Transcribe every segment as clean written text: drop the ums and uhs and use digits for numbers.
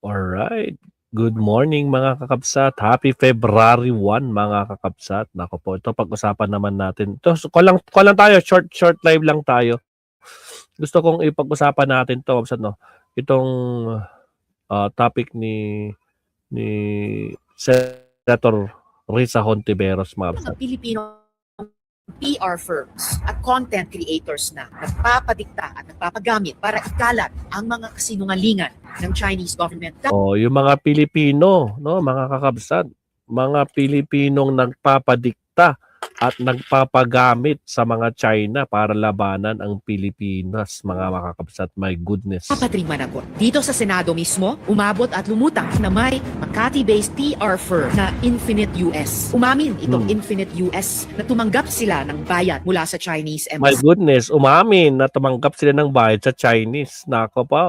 Alright. Good morning mga kakabsat. Happy February 1 mga kakabsat. Naku po, ito pag-usapan naman natin. Ito, call lang tayo, short live lang tayo. Gusto kong ipag-usapan natin 'to, kabsat, no. Itong topic ni Senator Risa Hontiveros, mga kabsat. Mga Pilipino PR firms at content creators na nagpapadikta at nagpapagamit para ikalat ang mga kasinungalingan ng Chinese government. Yung mga Pilipino, no, mga kakabsat, mga Pilipinong nagpapadikta at nagpapagamit sa mga China para labanan ang Pilipinas, mga makakabsat. My goodness. Patrick Managot. Dito sa Senado mismo, umabot at lumutang na may Makati-based PR firm na Infinite US. Umamin itong Infinite US na tumanggap sila ng bayad mula sa Chinese My Embassy. goodness, umamin na tumanggap sila ng bayad sa Chinese. Nako po.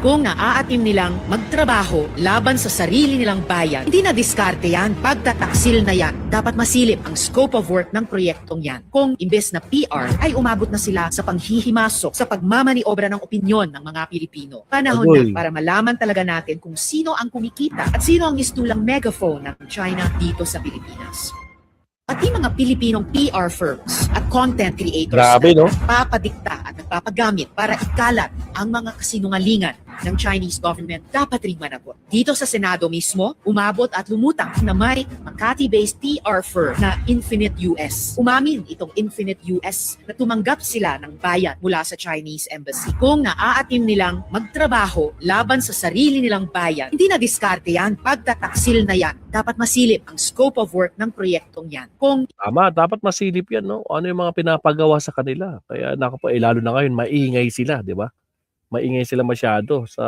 Kung naaatim nilang magtrabaho laban sa sarili nilang bayan, hindi na diskarte yan. Pagtataksil na yan, dapat masilip ang scope of work ng proyektong yan. Kung imbes na PR, ay umabot na sila sa panghihimasok, sa pagmamaniobra ng opinyon ng mga Pilipino. Panahon na para malaman talaga natin kung sino ang kumikita at sino ang mistulang megaphone ng China dito sa Pilipinas. Pati mga Pilipinong PR firms at content creators na nagpapadikta at nagpapagamit para ikalat ang mga kasinungalingan ng Chinese government dapat ring managot. Dito sa Senado mismo, umabot at lumutang na may Makati-based PR firm na Infinite US. Umamin itong Infinite US na tumanggap sila ng bayad mula sa Chinese Embassy. Kung naaatim nilang magtrabaho laban sa sarili nilang bayan, hindi na diskarte yan. Pagtataksil na yan, dapat masilip ang scope of work ng proyektong yan. Tama, dapat masilip yan, no? Ano yung mga pinapagawa sa kanila. Kaya naku po, lalo na ngayon, maingay sila, di ba? Maingay sila masyado sa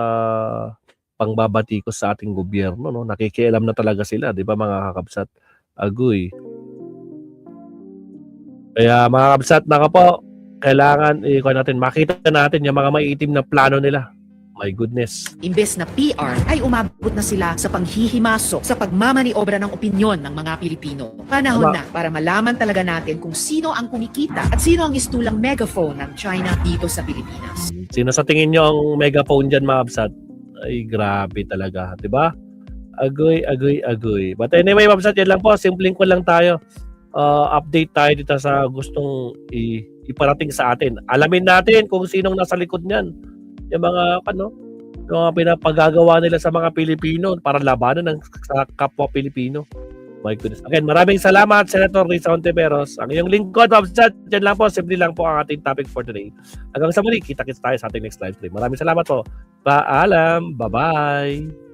pangbabatikos sa ating gobyerno, no? Nakikialam na talaga sila, di ba mga kakabsat? Agoy. Kaya mga kakabsat, naku po, kailangan makita natin yung mga maiitim na plano nila. My goodness. Imbes na PR, ay umabot na sila sa panghihimasok, sa pagmamaniobra ng opinyon ng mga Pilipino. Panahon na para malaman talaga natin kung sino ang kumikita at sino ang mistulang megaphone ng China dito sa Pilipinas. Sino sa tingin nyo ang megaphone dyan, mga kabsat? Ay, grabe talaga. Diba? Agoy. But anyway, mga kabsat, yan lang po. Simpleng ko lang tayo. Update tayo dito sa gustong iparating sa atin. Alamin natin kung sinong nasa likod niyan. Yung mga yung mga pinapagagawa nila sa mga Pilipino para labanan sa kapwa Pilipino. My goodness. Again, maraming salamat, Senator Risa Hontiveros. Ang iyong lingkod, Babsat, dyan lang po. Simple lang po ang ating topic for today. Hanggang sa muli, kita-kits tayo sa ating next live stream. Maraming salamat po. Paalam. Bye-bye.